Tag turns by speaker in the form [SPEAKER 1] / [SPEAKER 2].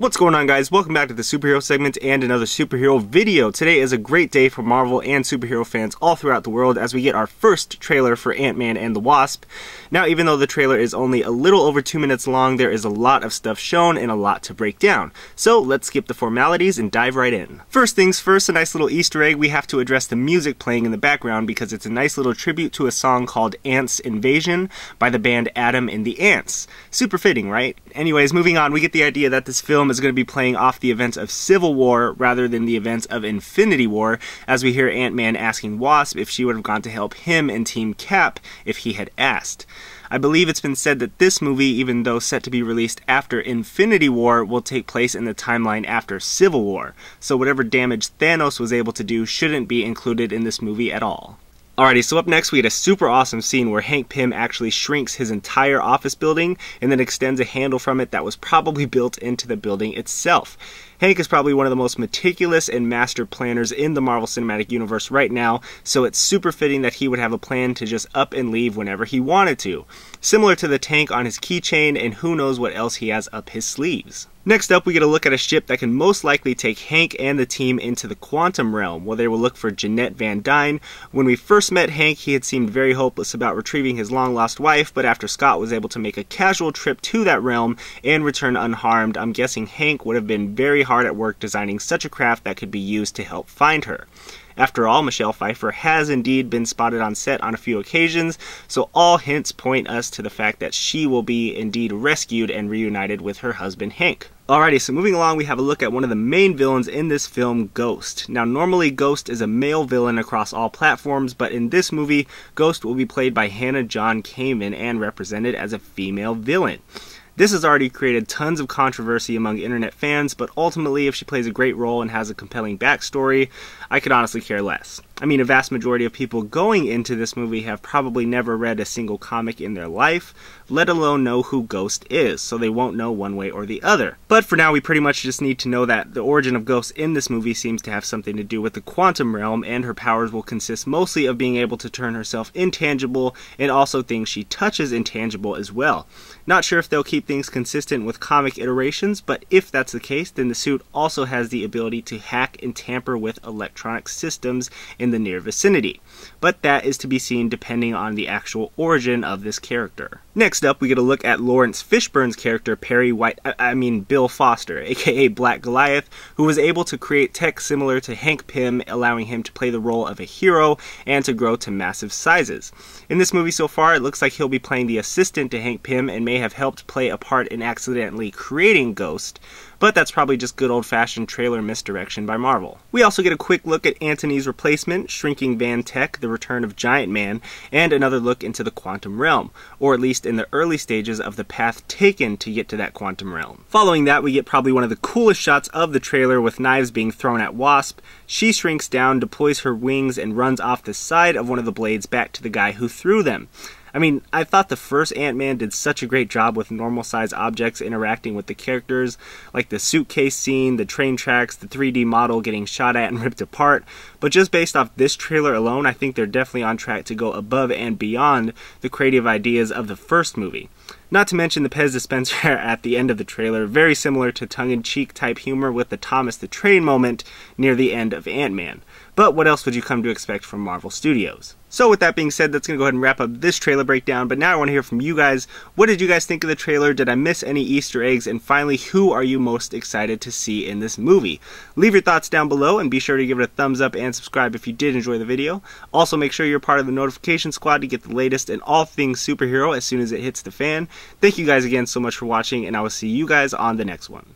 [SPEAKER 1] What's going on, guys? Welcome back to the superhero segment and another superhero video. Today is a great day for Marvel and superhero fans all throughout the world as we get our first trailer for Ant-Man and the Wasp. Now, even though the trailer is only a little over 2 minutes long, there is a lot of stuff shown and a lot to break down. So let's skip the formalities and dive right in. First things first, a nice little Easter egg. We have to address the music playing in the background because it's a nice little tribute to a song called Ants Invasion by the band Adam and the Ants. Super fitting, right? Anyways, moving on, we get the idea that this film is going to be playing off the events of Civil War rather than the events of Infinity War, as we hear Ant-Man asking Wasp if she would have gone to help him and Team Cap if he had asked. I believe it's been said that this movie, even though set to be released after Infinity War, will take place in the timeline after Civil War, so whatever damage Thanos was able to do shouldn't be included in this movie at all. Alrighty, so up next we get a super awesome scene where Hank Pym actually shrinks his entire office building and then extends a handle from it that was probably built into the building itself. Hank is probably one of the most meticulous and master planners in the Marvel Cinematic Universe right now, so it's super fitting that he would have a plan to just up and leave whenever he wanted to. Similar to the tank on his keychain, and who knows what else he has up his sleeves. Next up, we get a look at a ship that can most likely take Hank and the team into the quantum realm, where they will look for Jeanette Van Dyne. When we first met Hank, he had seemed very hopeless about retrieving his long-lost wife, but after Scott was able to make a casual trip to that realm and return unharmed, I'm guessing Hank would have been very hard at work designing such a craft that could be used to help find her. After all, Michelle Pfeiffer has indeed been spotted on set on a few occasions, so all hints point us to the fact that she will be indeed rescued and reunited with her husband Hank. Alrighty, so moving along, we have a look at one of the main villains in this film, Ghost. Now, normally Ghost is a male villain across all platforms, but in this movie, Ghost will be played by Hannah John Kamen and represented as a female villain. This has already created tons of controversy among internet fans, but ultimately, if she plays a great role and has a compelling backstory, I could honestly care less. I mean, a vast majority of people going into this movie have probably never read a single comic in their life, let alone know who Ghost is, so they won't know one way or the other. But for now, we pretty much just need to know that the origin of Ghost in this movie seems to have something to do with the quantum realm, and her powers will consist mostly of being able to turn herself intangible, and also things she touches intangible as well. Not sure if they'll keep things consistent with comic iterations, but if that's the case, then the suit also has the ability to hack and tamper with electronic systems in the near vicinity. But that is to be seen depending on the actual origin of this character. Next up, we get a look at Lawrence Fishburne's character, Bill Foster, aka Black Goliath, who was able to create tech similar to Hank Pym, allowing him to play the role of a hero and to grow to massive sizes. In this movie so far, it looks like he'll be playing the assistant to Hank Pym and may have helped play a part in accidentally creating Ghost, but that's probably just good old-fashioned trailer misdirection by Marvel. We also get a quick look at Antony's replacement, Shrinking Van Tech, the return of Giant Man, and another look into the quantum realm, or at least in the early stages of the path taken to get to that quantum realm. Following that, we get probably one of the coolest shots of the trailer with knives being thrown at Wasp. She shrinks down, deploys her wings, and runs off the side of one of the blades back to the guy who threw them. I mean, I thought the first Ant-Man did such a great job with normal-sized objects interacting with the characters, like the suitcase scene, the train tracks, the 3D model getting shot at and ripped apart, but just based off this trailer alone, I think they're definitely on track to go above and beyond the creative ideas of the first movie. Not to mention the Pez dispenser at the end of the trailer, very similar to tongue-in-cheek type humor with the Thomas the Train moment near the end of Ant-Man. But what else would you come to expect from Marvel Studios? So with that being said, that's going to go ahead and wrap up this trailer breakdown, but now I want to hear from you guys. What did you guys think of the trailer? Did I miss any Easter eggs? And finally, who are you most excited to see in this movie? Leave your thoughts down below and be sure to give it a thumbs up and subscribe if you did enjoy the video. Also, make sure you're part of the notification squad to get the latest in all things superhero as soon as it hits the fan. Thank you guys again so much for watching, and I will see you guys on the next one.